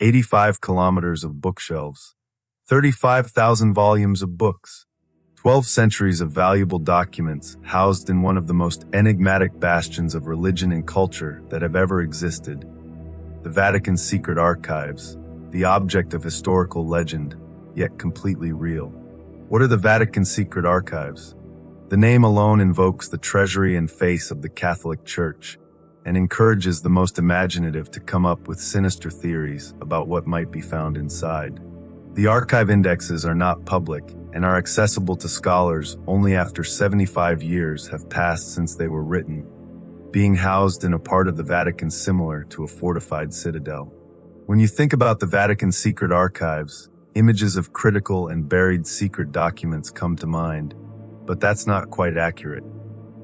85 kilometers of bookshelves, 35,000 volumes of books, 12 centuries of valuable documents housed in one of the most enigmatic bastions of religion and culture that have ever existed. The Vatican's secret archives, the object of historical legend, yet completely real. What are the Vatican's secret archives? The name alone invokes the treasury and face of the Catholic Church and encourages the most imaginative to come up with sinister theories about what might be found inside. The archive indexes are not public and are accessible to scholars only after 75 years have passed since they were written, being housed in a part of the Vatican similar to a fortified citadel. When you think about the Vatican's secret archives, images of critical and buried secret documents come to mind, but that's not quite accurate.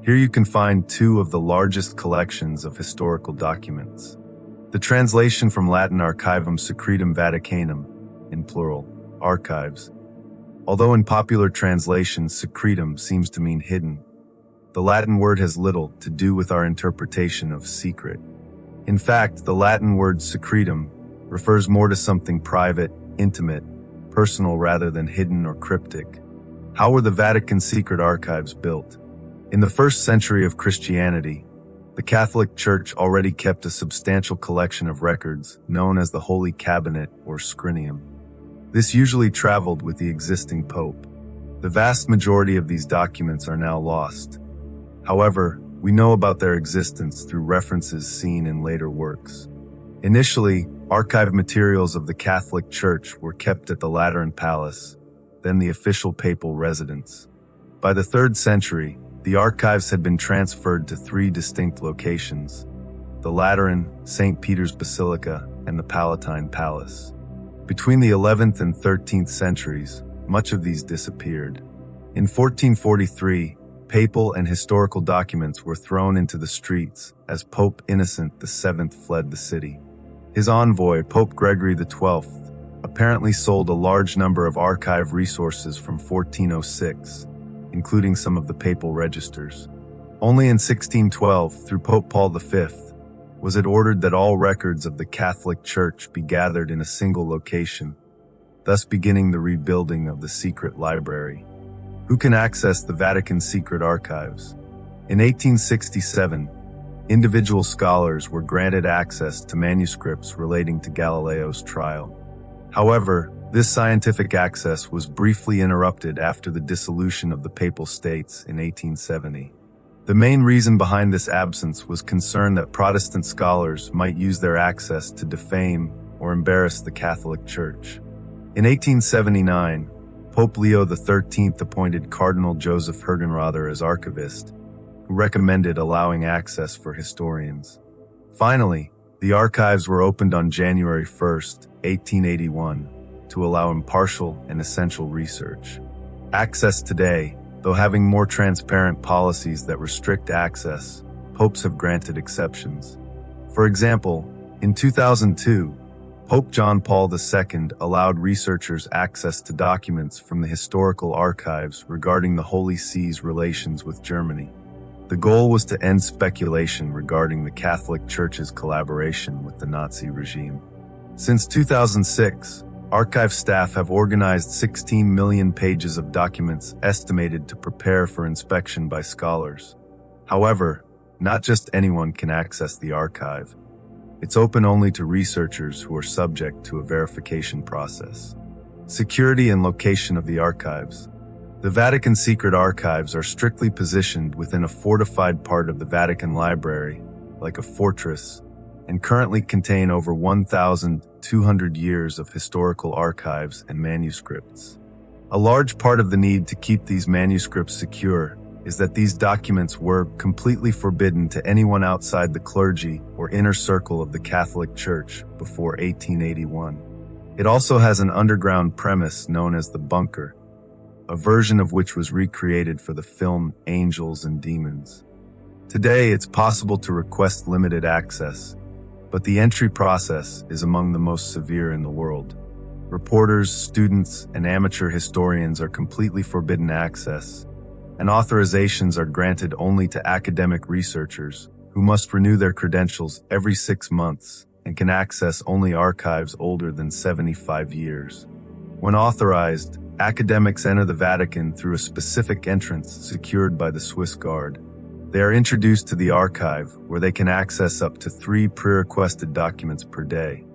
Here you can find two of the largest collections of historical documents. The translation from Latin Archivum Secretum Vaticanum, in plural, archives. Although in popular translations secretum seems to mean hidden, the Latin word has little to do with our interpretation of secret. In fact, the Latin word secretum refers more to something private, intimate, personal rather than hidden or cryptic. How were the Vatican's secret archives built? In the first century of Christianity, the Catholic Church already kept a substantial collection of records known as the Holy Cabinet or Scrinium. This usually traveled with the existing pope. The vast majority of these documents are now lost. However, we know about their existence through references seen in later works. Initially, archive materials of the Catholic Church were kept at the Lateran Palace, then the official papal residence. By the 3rd century, the archives had been transferred to 3 distinct locations: the Lateran, St. Peter's Basilica, and the Palatine Palace. Between the 11th and 13th centuries, much of these disappeared. In 1443, papal and historical documents were thrown into the streets as Pope Innocent VII fled the city. His envoy, Pope Gregory XII, apparently sold a large number of archive resources from 1406, including some of the papal registers. Only in 1612, through Pope Paul V, was it ordered that all records of the Catholic Church be gathered in a single location, thus beginning the rebuilding of the secret library. Who can access the Vatican's secret archives? In 1867, individual scholars were granted access to manuscripts relating to Galileo's trial. However, this scientific access was briefly interrupted after the dissolution of the Papal States in 1870. The main reason behind this absence was concern that Protestant scholars might use their access to defame or embarrass the Catholic Church. In 1879, Pope Leo XIII appointed Cardinal Joseph Hergenrother as archivist, who recommended allowing access for historians. Finally, the archives were opened on January 1, 1881, to allow impartial and essential research. Access today, though having more transparent policies that restrict access, popes have granted exceptions. For example, in 2002, Pope John Paul II allowed researchers access to documents from the historical archives regarding the Holy See's relations with Germany. The goal was to end speculation regarding the Catholic Church's collaboration with the Nazi regime. Since 2006, archive staff have organized 16 million pages of documents estimated to prepare for inspection by scholars. However, not just anyone can access the archive. It's open only to researchers who are subject to a verification process. Security and location of the archives. The Vatican secret archives are strictly positioned within a fortified part of the Vatican Library, like a fortress, and currently contain over 1,200 years of historical archives and manuscripts. A large part of the need to keep these manuscripts secure is that these documents were completely forbidden to anyone outside the clergy or inner circle of the Catholic Church before 1881. It also has an underground premise known as the bunker, a version of which was recreated for the film Angels and Demons. Today, it's possible to request limited access, but the entry process is among the most severe in the world. Reporters, students, and amateur historians are completely forbidden access, and authorizations are granted only to academic researchers who must renew their credentials every 6 months and can access only archives older than 75 years. When authorized, academics enter the Vatican through a specific entrance secured by the Swiss Guard. They are introduced to the archive, where they can access up to 3 pre-requested documents per day.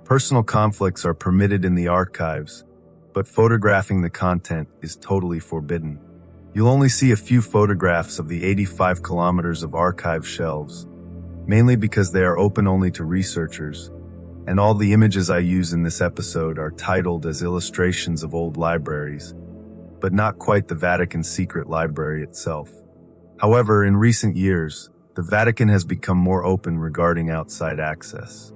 Personal conflicts are permitted in the archives, but photographing the content is totally forbidden. You'll only see a few photographs of the 85 kilometers of archive shelves, mainly because they are open only to researchers, and all the images I use in this episode are titled as illustrations of old libraries, but not quite the Vatican's secret library itself. However, in recent years, the Vatican has become more open regarding outside access.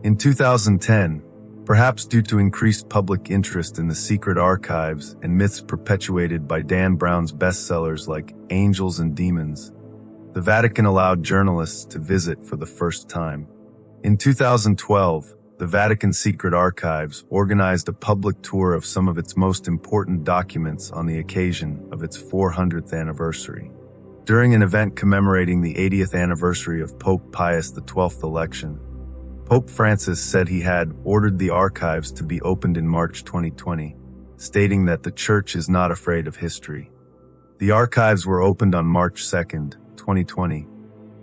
In 2010, perhaps due to increased public interest in the secret archives and myths perpetuated by Dan Brown's bestsellers like Angels and Demons, the Vatican allowed journalists to visit for the first time. In 2012, the Vatican Secret Archives organized a public tour of some of its most important documents on the occasion of its 400th anniversary. During an event commemorating the 80th anniversary of Pope Pius XII's election, Pope Francis said he had ordered the archives to be opened in March 2020, stating that the Church is not afraid of history. The archives were opened on March 2nd, 2020,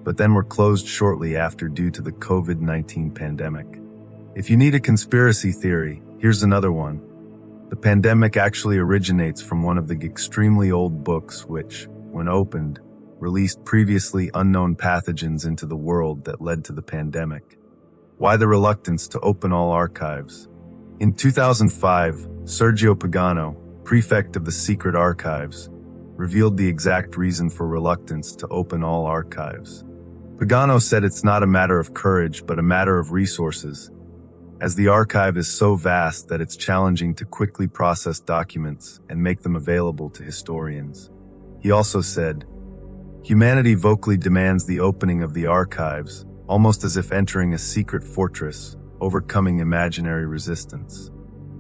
but then were closed shortly after due to the COVID-19 pandemic. If you need a conspiracy theory, here's another one. The pandemic actually originates from one of the extremely old books which, when opened, released previously unknown pathogens into the world that led to the pandemic. Why the reluctance to open all archives? In 2005, Sergio Pagano, prefect of the Secret Archives, revealed the exact reason for reluctance to open all archives. Pagano said it's not a matter of courage but a matter of resources, as the archive is so vast that it's challenging to quickly process documents and make them available to historians. He also said, "Humanity vocally demands the opening of the archives, almost as if entering a secret fortress, overcoming imaginary resistance.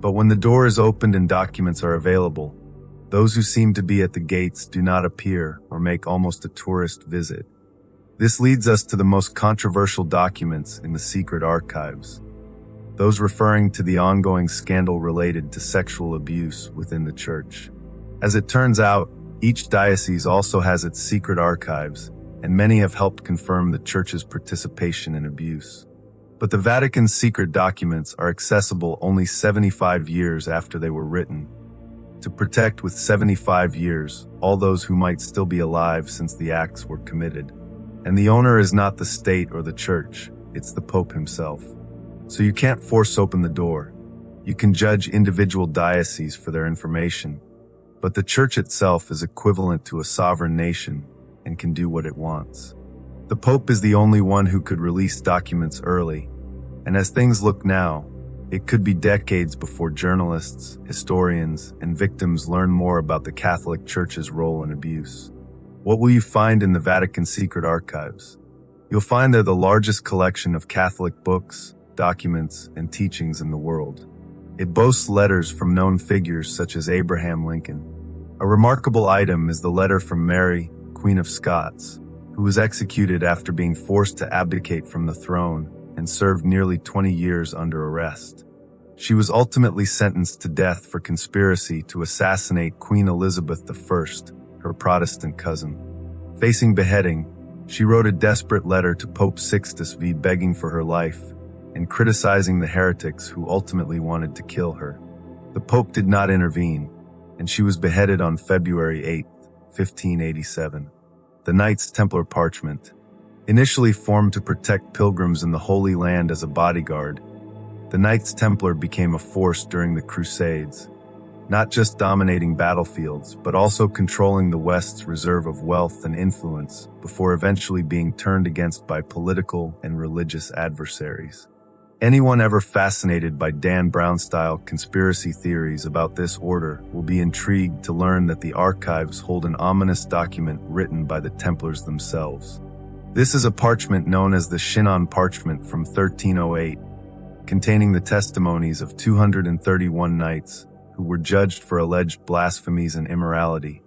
But when the door is opened and documents are available, those who seem to be at the gates do not appear or make almost a tourist visit. This leads us to the most controversial documents in the secret archives, those referring to the ongoing scandal related to sexual abuse within the Church. As it turns out, each diocese also has its secret archives, and many have helped confirm the Church's participation in abuse. But the Vatican's secret documents are accessible only 75 years after they were written, to protect with 75 years all those who might still be alive since the acts were committed. And the owner is not the state or the Church, it's the Pope himself. So you can't force open the door. You can judge individual dioceses for their information, but the Church itself is equivalent to a sovereign nation and can do what it wants. The Pope is the only one who could release documents early, and as things look now, it could be decades before journalists, historians, and victims learn more about the Catholic Church's role in abuse. What will you find in the Vatican Secret Archives? You'll find they're the largest collection of Catholic books, documents, and teachings in the world. It boasts letters from known figures such as Abraham Lincoln. A remarkable item is the letter from Mary, Queen of Scots, who was executed after being forced to abdicate from the throne and served nearly 20 years under arrest. She was ultimately sentenced to death for conspiracy to assassinate Queen Elizabeth I, her Protestant cousin. Facing beheading, she wrote a desperate letter to Pope Sixtus V begging for her life and criticizing the heretics who ultimately wanted to kill her. The Pope did not intervene, and she was beheaded on February 8, 1587. The Knights Templar parchment, initially formed to protect pilgrims in the Holy Land as a bodyguard, the Knights Templar became a force during the Crusades, not just dominating battlefields, but also controlling the West's reserve of wealth and influence before eventually being turned against by political and religious adversaries. Anyone ever fascinated by Dan Brown-style conspiracy theories about this order will be intrigued to learn that the archives hold an ominous document written by the Templars themselves. This is a parchment known as the Chinon parchment from 1308, containing the testimonies of 231 knights who were judged for alleged blasphemies and immorality,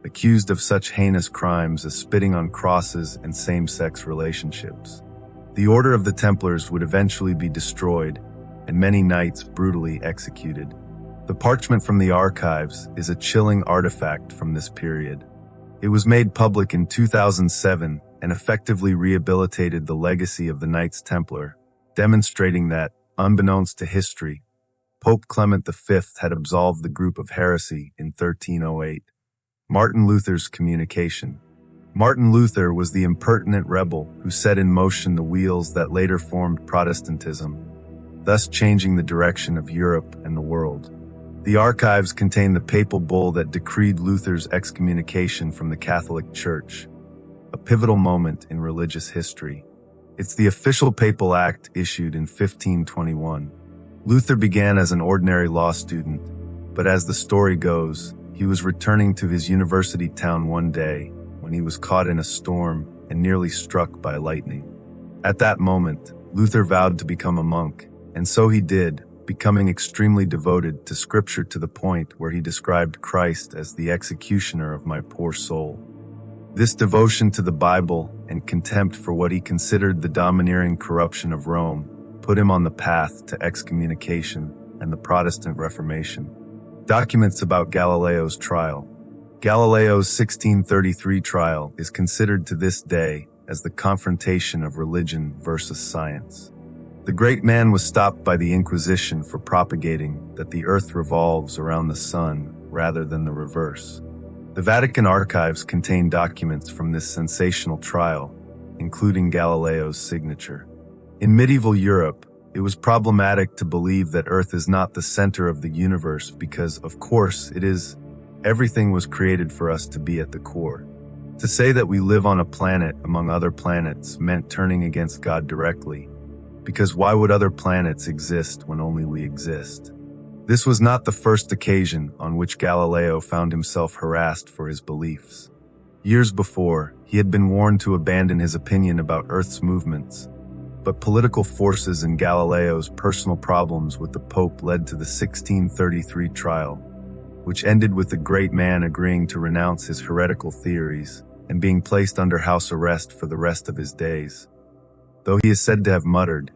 accused of such heinous crimes as spitting on crosses and same-sex relationships. The Order of the Templars would eventually be destroyed, and many knights brutally executed. The parchment from the archives is a chilling artifact from this period. It was made public in 2007 and effectively rehabilitated the legacy of the Knights Templar, demonstrating that, unbeknownst to history, Pope Clement V had absolved the group of heresy in 1308. Martin Luther's communication. Martin Luther was the impertinent rebel who set in motion the wheels that later formed Protestantism, thus changing the direction of Europe and the world. The archives contain the papal bull that decreed Luther's excommunication from the Catholic Church, a pivotal moment in religious history. It's the official papal act issued in 1521. Luther began as an ordinary law student, but as the story goes, he was returning to his university town one day when he was caught in a storm and nearly struck by lightning. At that moment, Luther vowed to become a monk, and so he did, becoming extremely devoted to Scripture to the point where he described Christ as the executioner of my poor soul. This devotion to the Bible and contempt for what he considered the domineering corruption of Rome put him on the path to excommunication and the Protestant Reformation. Documents about Galileo's trial. Galileo's 1633 trial is considered to this day as the confrontation of religion versus science. The great man was stopped by the Inquisition for propagating that the earth revolves around the sun rather than the reverse. The Vatican archives contain documents from this sensational trial, including Galileo's signature. In medieval Europe, it was problematic to believe that Earth is not the center of the universe because, of course, it is. Everything was created for us to be at the core. To say that we live on a planet among other planets meant turning against God directly, because why would other planets exist when only we exist? This was not the first occasion on which Galileo found himself harassed for his beliefs. Years before, he had been warned to abandon his opinion about Earth's movements, but political forces and Galileo's personal problems with the Pope led to the 1633 trial, which ended with the great man agreeing to renounce his heretical theories and being placed under house arrest for the rest of his days. Though he is said to have muttered,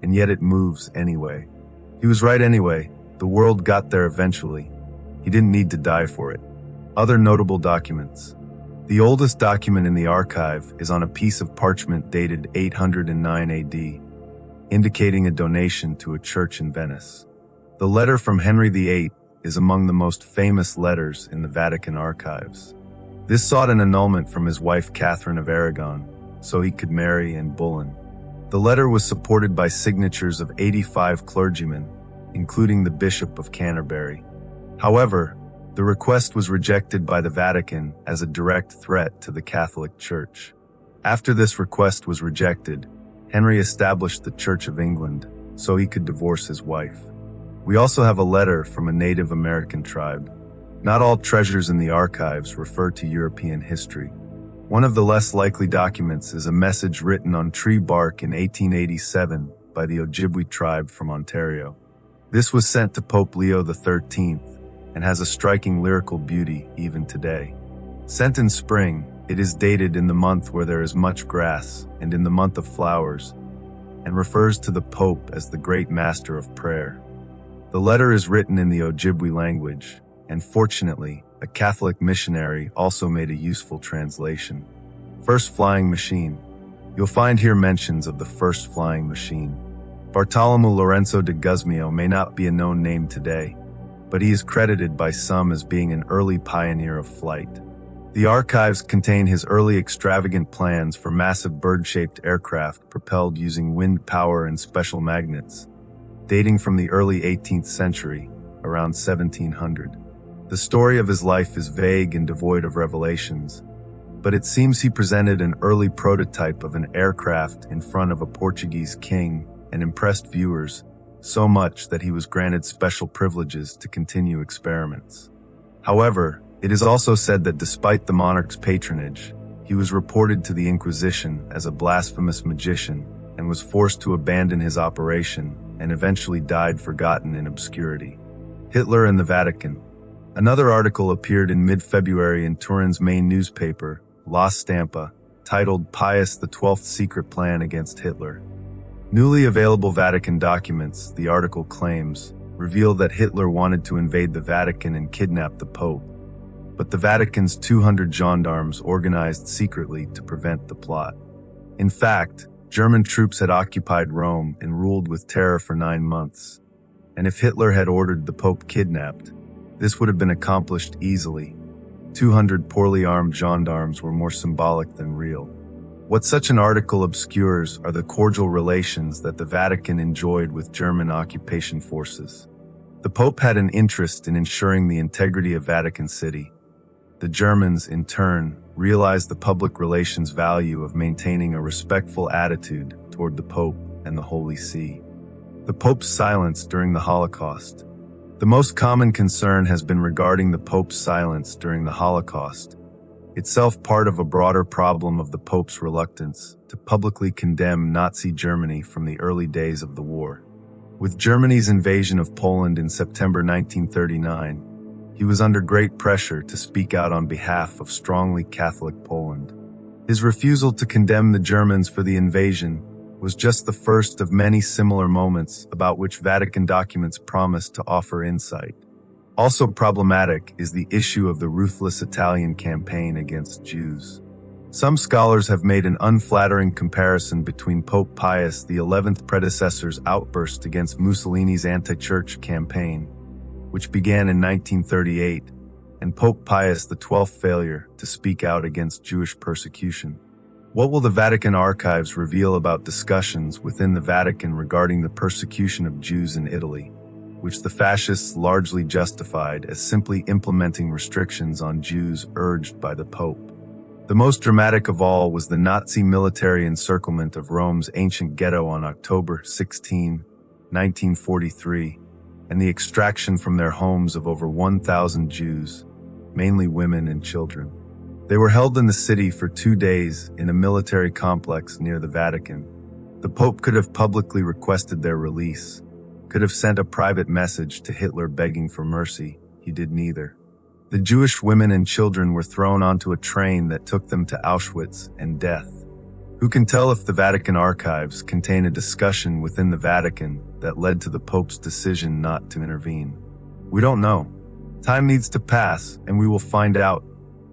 "And yet it moves anyway." He was right anyway. The world got there eventually. He didn't need to die for it. Other notable documents. The oldest document in the archive is on a piece of parchment dated 809 AD, indicating a donation to a church in Venice. The letter from Henry VIII is among the most famous letters in the Vatican archives. This sought an annulment from his wife Catherine of Aragon, so he could marry Anne Boleyn. The letter was supported by signatures of 85 clergymen, including the Bishop of Canterbury. However, the request was rejected by the Vatican as a direct threat to the Catholic Church. After this request was rejected, Henry established the Church of England so he could divorce his wife. We also have a letter from a Native American tribe. Not all treasures in the archives refer to European history. One of the less likely documents is a message written on tree bark in 1887 by the Ojibwe tribe from Ontario. This was sent to Pope Leo XIII and has a striking lyrical beauty even today. Sent in spring, it is dated in the month where there is much grass and in the month of flowers, and refers to the Pope as the great master of prayer. The letter is written in the Ojibwe language, and fortunately, a Catholic missionary also made a useful translation. First flying machine. You'll find here mentions of the first flying machine. Bartolomeo Lorenzo de Guzmão may not be a known name today, but he is credited by some as being an early pioneer of flight. The archives contain his early extravagant plans for massive bird-shaped aircraft propelled using wind power and special magnets, dating from the early 18th century, around 1700. The story of his life is vague and devoid of revelations, but it seems he presented an early prototype of an aircraft in front of a Portuguese king and impressed viewers so much that he was granted special privileges to continue experiments. However, it is also said that despite the monarch's patronage, he was reported to the Inquisition as a blasphemous magician and was forced to abandon his operation and eventually died forgotten in obscurity. Hitler and the Vatican. Another article appeared in mid-February in Turin's main newspaper, La Stampa, titled Pius XII's Secret Plan Against Hitler. Newly available Vatican documents, the article claims, reveal that Hitler wanted to invade the Vatican and kidnap the Pope, but the Vatican's 200 gendarmes organized secretly to prevent the plot. In fact, German troops had occupied Rome and ruled with terror for 9 months, and if Hitler had ordered the Pope kidnapped, this would have been accomplished easily. 200 poorly armed gendarmes were more symbolic than real. What such an article obscures are the cordial relations that the Vatican enjoyed with German occupation forces. The Pope had an interest in ensuring the integrity of Vatican City. The Germans, in turn, realized the public relations value of maintaining a respectful attitude toward the Pope and the Holy See. The Pope's silence during the Holocaust. The most common concern has been regarding the Pope's silence during the Holocaust, itself part of a broader problem of the Pope's reluctance to publicly condemn Nazi Germany from the early days of the war. With Germany's invasion of Poland in September 1939, he was under great pressure to speak out on behalf of strongly Catholic Poland. His refusal to condemn the Germans for the invasion was just the first of many similar moments about which Vatican documents promise to offer insight. Also problematic is the issue of the ruthless Italian campaign against Jews. Some scholars have made an unflattering comparison between Pope Pius XI's predecessor's outburst against Mussolini's anti-church campaign, which began in 1938, and Pope Pius XII's failure to speak out against Jewish persecution. What will the Vatican archives reveal about discussions within the Vatican regarding the persecution of Jews in Italy, which the fascists largely justified as simply implementing restrictions on Jews urged by the Pope? The most dramatic of all was the Nazi military encirclement of Rome's ancient ghetto on October 16, 1943, and the extraction from their homes of over 1,000 Jews, mainly women and children. They were held in the city for 2 days in a military complex near the Vatican. The Pope could have publicly requested their release, could have sent a private message to Hitler begging for mercy. He did neither. The Jewish women and children were thrown onto a train that took them to Auschwitz and death. Who can tell if the Vatican archives contain a discussion within the Vatican that led to the Pope's decision not to intervene? We don't know. Time needs to pass, and we will find out.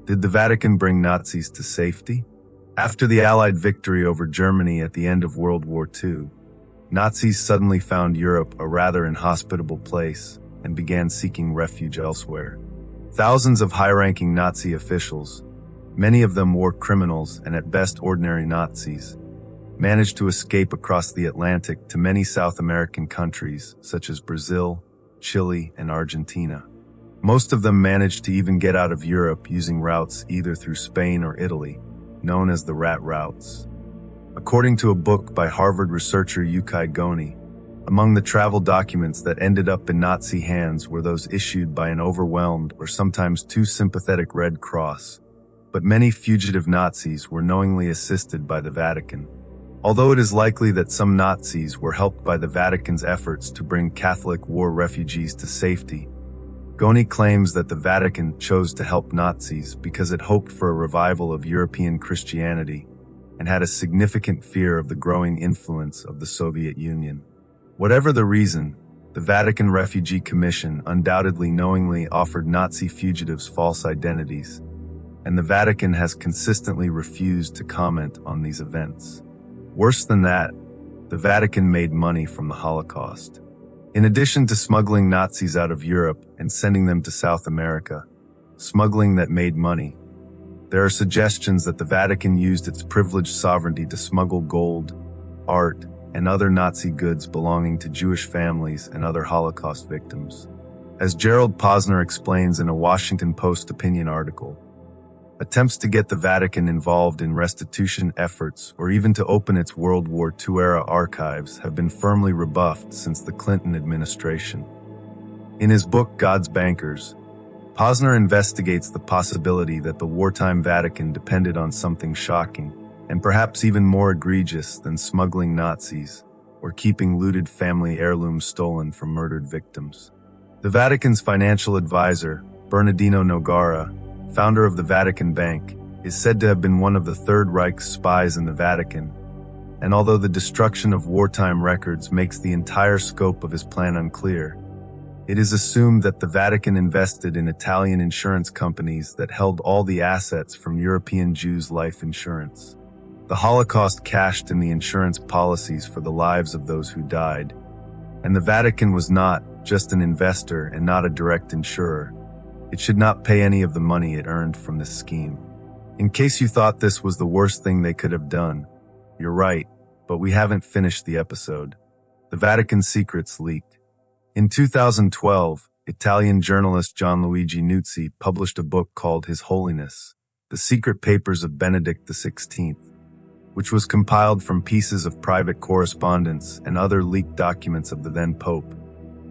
Did the Vatican bring Nazis to safety? After the Allied victory over Germany at the end of World War II, Nazis suddenly found Europe a rather inhospitable place and began seeking refuge elsewhere. Thousands of high-ranking Nazi officials, many of them war criminals and at best ordinary Nazis, managed to escape across the Atlantic to many South American countries such as Brazil, Chile, and Argentina. Most of them managed to even get out of Europe using routes either through Spain or Italy, known as the rat routes. According to a book by Harvard researcher Yukai Goni, among the travel documents that ended up in Nazi hands were those issued by an overwhelmed or sometimes too sympathetic Red Cross, but many fugitive Nazis were knowingly assisted by the Vatican. Although it is likely that some Nazis were helped by the Vatican's efforts to bring Catholic war refugees to safety, Goni claims that the Vatican chose to help Nazis because it hoped for a revival of European Christianity and had a significant fear of the growing influence of the Soviet Union. Whatever the reason, the Vatican Refugee Commission undoubtedly knowingly offered Nazi fugitives false identities, and the Vatican has consistently refused to comment on these events. Worse than that, the Vatican made money from the Holocaust. In addition to smuggling Nazis out of Europe and sending them to South America, smuggling that made money, there are suggestions that the Vatican used its privileged sovereignty to smuggle gold, art, and other Nazi goods belonging to Jewish families and other Holocaust victims. As Gerald Posner explains in a Washington Post opinion article, attempts to get the Vatican involved in restitution efforts or even to open its World War II-era archives have been firmly rebuffed since the Clinton administration. In his book God's Bankers, Posner investigates the possibility that the wartime Vatican depended on something shocking, and perhaps even more egregious than smuggling Nazis or keeping looted family heirlooms stolen from murdered victims. The Vatican's financial advisor, Bernardino Nogara, founder of the Vatican Bank, is said to have been one of the Third Reich's spies in the Vatican, and although the destruction of wartime records makes the entire scope of his plan unclear, it is assumed that the Vatican invested in Italian insurance companies that held all the assets from European Jews' life insurance. The Holocaust cashed in the insurance policies for the lives of those who died, and the Vatican was not just an investor and not a direct insurer. It should not pay any of the money it earned from this scheme. In case you thought this was the worst thing they could have done, you're right, but we haven't finished the episode. The Vatican secrets leaked. In 2012, Italian journalist Gianluigi Nuzzi published a book called His Holiness, The Secret Papers of Benedict XVI, which was compiled from pieces of private correspondence and other leaked documents of the then Pope,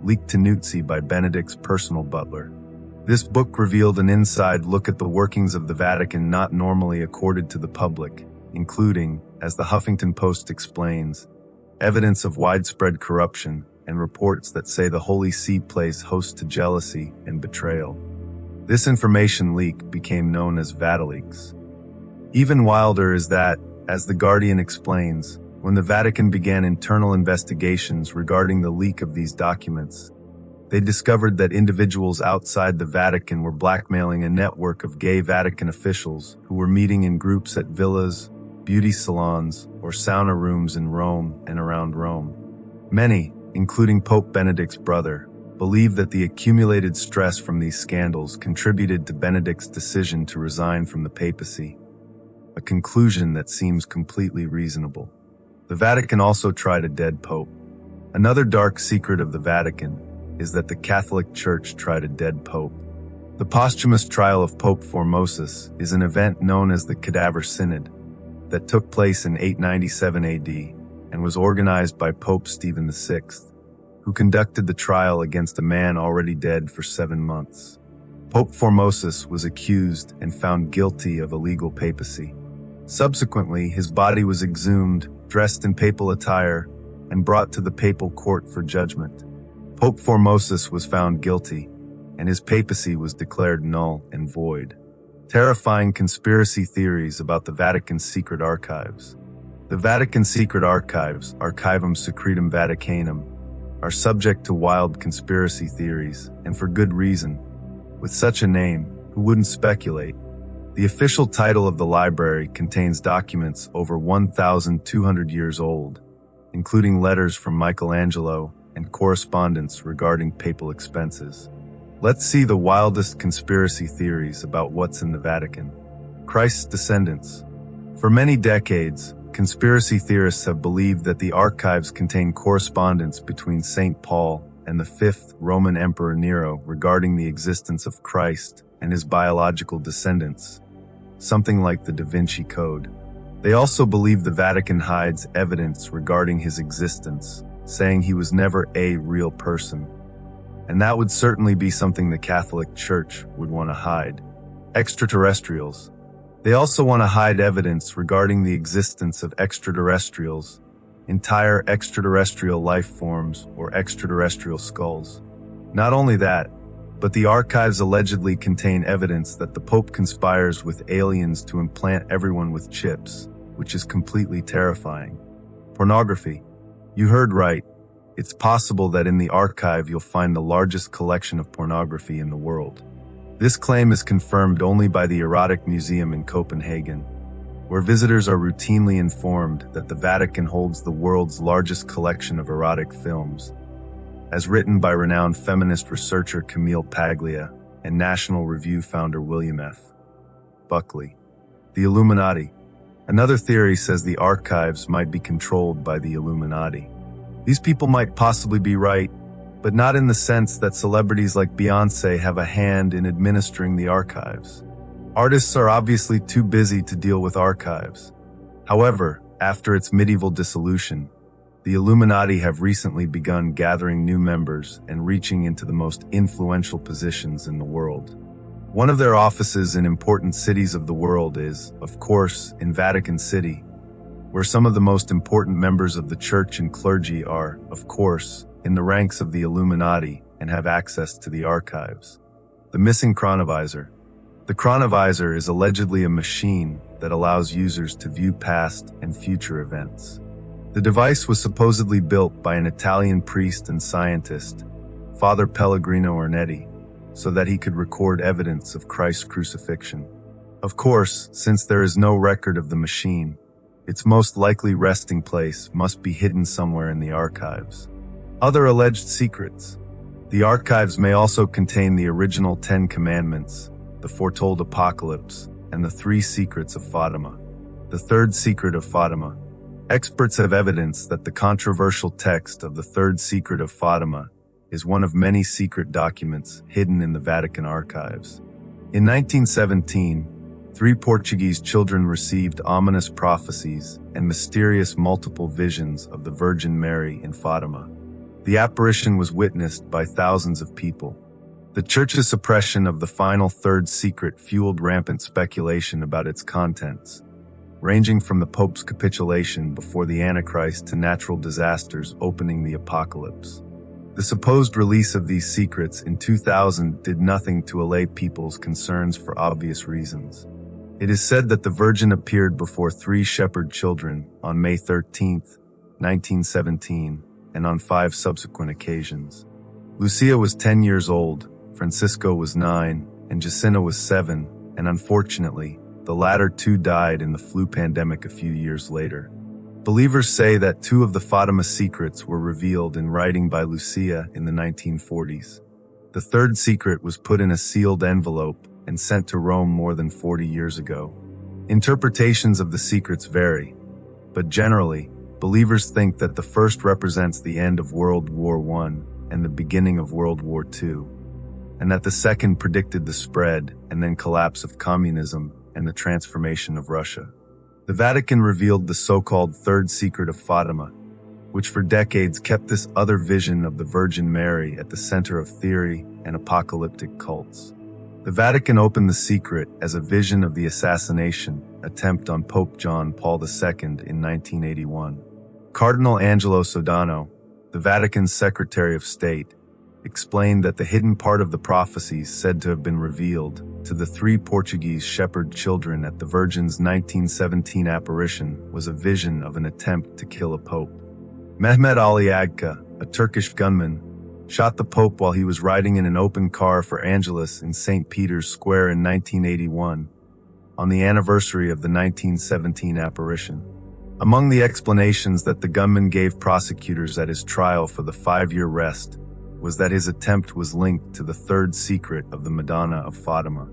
leaked to Nuzzi by Benedict's personal butler. This book revealed an inside look at the workings of the Vatican not normally accorded to the public, including, as the Huffington Post explains, evidence of widespread corruption and reports that say the Holy See plays host to jealousy and betrayal. This information leak became known as Vatileaks. Even wilder is that, as The Guardian explains, when the Vatican began internal investigations regarding the leak of these documents, they discovered that individuals outside the Vatican were blackmailing a network of gay Vatican officials who were meeting in groups at villas, beauty salons, or sauna rooms in Rome and around Rome. Many, including Pope Benedict's brother, believe that the accumulated stress from these scandals contributed to Benedict's decision to resign from the papacy, a conclusion that seems completely reasonable. The Vatican also tried a dead pope. Another dark secret of the Vatican is that the Catholic Church tried a dead pope. The posthumous trial of Pope Formosus is an event known as the Cadaver Synod that took place in 897 AD and was organized by Pope Stephen VI, who conducted the trial against a man already dead for 7 months. Pope Formosus was accused and found guilty of illegal papacy. Subsequently, his body was exhumed, dressed in papal attire, and brought to the papal court for judgment. Pope Formosus was found guilty, and his papacy was declared null and void. Terrifying conspiracy theories about the Vatican's secret archives. The Vatican secret archives, Archivum Secretum Vaticanum, are subject to wild conspiracy theories, and for good reason. With such a name, who wouldn't speculate? The official title of the library contains documents over 1,200 years old, including letters from Michelangelo and correspondence regarding papal expenses. Let's see the wildest conspiracy theories about what's in the Vatican. Christ's descendants. For many decades, conspiracy theorists have believed that the archives contain correspondence between St. Paul and the 5th Roman Emperor Nero regarding the existence of Christ and his biological descendants, something like the Da Vinci Code. They also believe the Vatican hides evidence regarding his existence, saying he was never a real person. And that would certainly be something the Catholic Church would want to hide. Extraterrestrials. They also want to hide evidence regarding the existence of extraterrestrials, entire extraterrestrial life forms, or extraterrestrial skulls. Not only that, but the archives allegedly contain evidence that the Pope conspires with aliens to implant everyone with chips, which is completely terrifying. Pornography. You heard right. It's possible that in the archive you'll find the largest collection of pornography in the world. This claim is confirmed only by the Erotic Museum in Copenhagen, where visitors are routinely informed that the Vatican holds the world's largest collection of erotic films, as written by renowned feminist researcher Camille Paglia and National Review founder William F. Buckley. The Illuminati. Another theory says the archives might be controlled by the Illuminati. These people might possibly be right, but not in the sense that celebrities like Beyoncé have a hand in administering the archives. Artists are obviously too busy to deal with archives. However, after its medieval dissolution, the Illuminati have recently begun gathering new members and reaching into the most influential positions in the world. One of their offices in important cities of the world is, of course, in Vatican City, where some of the most important members of the church and clergy are, of course, in the ranks of the Illuminati and have access to the archives. The missing chronovisor. The chronovisor is allegedly a machine that allows users to view past and future events. The device was supposedly built by an Italian priest and scientist, Father Pellegrino Ernetti, so that he could record evidence of Christ's crucifixion. Of course, since there is no record of the machine, its most likely resting place must be hidden somewhere in the archives. Other alleged secrets. The archives may also contain the original 10 Commandments, the foretold apocalypse, and the 3 secrets of Fatima. The third secret of Fatima. Experts have evidence that the controversial text of the third secret of Fatima is one of many secret documents hidden in the Vatican archives. In 1917, 3 Portuguese children received ominous prophecies and mysterious multiple visions of the Virgin Mary in Fatima. The apparition was witnessed by thousands of people. The Church's suppression of the final third secret fueled rampant speculation about its contents, ranging from the Pope's capitulation before the Antichrist to natural disasters opening the apocalypse. The supposed release of these secrets in 2000 did nothing to allay people's concerns for obvious reasons. It is said that the Virgin appeared before 3 shepherd children on May 13, 1917, and on 5 subsequent occasions. Lucia was 10 years old, Francisco was 9, and Jacinta was 7, and unfortunately, the latter 2 died in the flu pandemic a few years later. Believers say that 2 of the Fatima secrets were revealed in writing by Lucia in the 1940s. The third secret was put in a sealed envelope and sent to Rome more than 40 years ago. Interpretations of the secrets vary, but generally, believers think that the first represents the end of World War I and the beginning of World War II, and that the second predicted the spread and then collapse of communism and the transformation of Russia. The Vatican revealed the so-called Third Secret of Fatima, which for decades kept this other vision of the Virgin Mary at the center of theory and apocalyptic cults. The Vatican opened the secret as a vision of the assassination attempt on Pope John Paul II in 1981. Cardinal Angelo Sodano, the Vatican's Secretary of State, explained that the hidden part of the prophecies said to have been revealed to the 3 Portuguese shepherd children at the Virgin's 1917 apparition was a vision of an attempt to kill a pope. Mehmet Ali Agca, a Turkish gunman, shot the Pope while he was riding in an open car for Angelus in St. Peter's Square in 1981, on the anniversary of the 1917 apparition. Among the explanations that the gunman gave prosecutors at his trial for the 5-year rest was that his attempt was linked to the third secret of the Madonna of Fatima.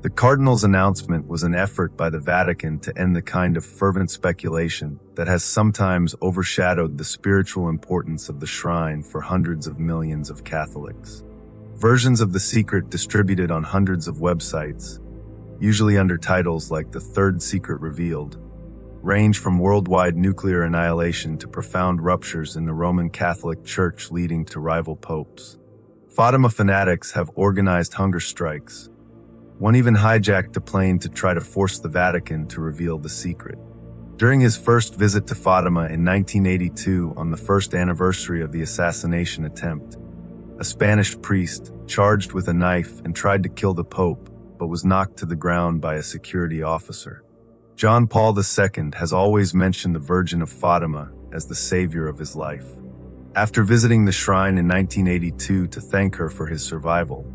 The Cardinal's announcement was an effort by the Vatican to end the kind of fervent speculation that has sometimes overshadowed the spiritual importance of the shrine for hundreds of millions of Catholics. Versions of the secret distributed on hundreds of websites, usually under titles like The Third Secret Revealed, range from worldwide nuclear annihilation to profound ruptures in the Roman Catholic Church leading to rival popes. Fatima fanatics have organized hunger strikes. One even hijacked a plane to try to force the Vatican to reveal the secret. During his first visit to Fatima in 1982 on the first anniversary of the assassination attempt, a Spanish priest charged with a knife and tried to kill the Pope, but was knocked to the ground by a security officer. John Paul II has always mentioned the Virgin of Fatima as the savior of his life. After visiting the shrine in 1982 to thank her for his survival,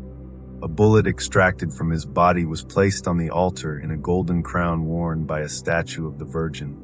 a bullet extracted from his body was placed on the altar in a golden crown worn by a statue of the Virgin.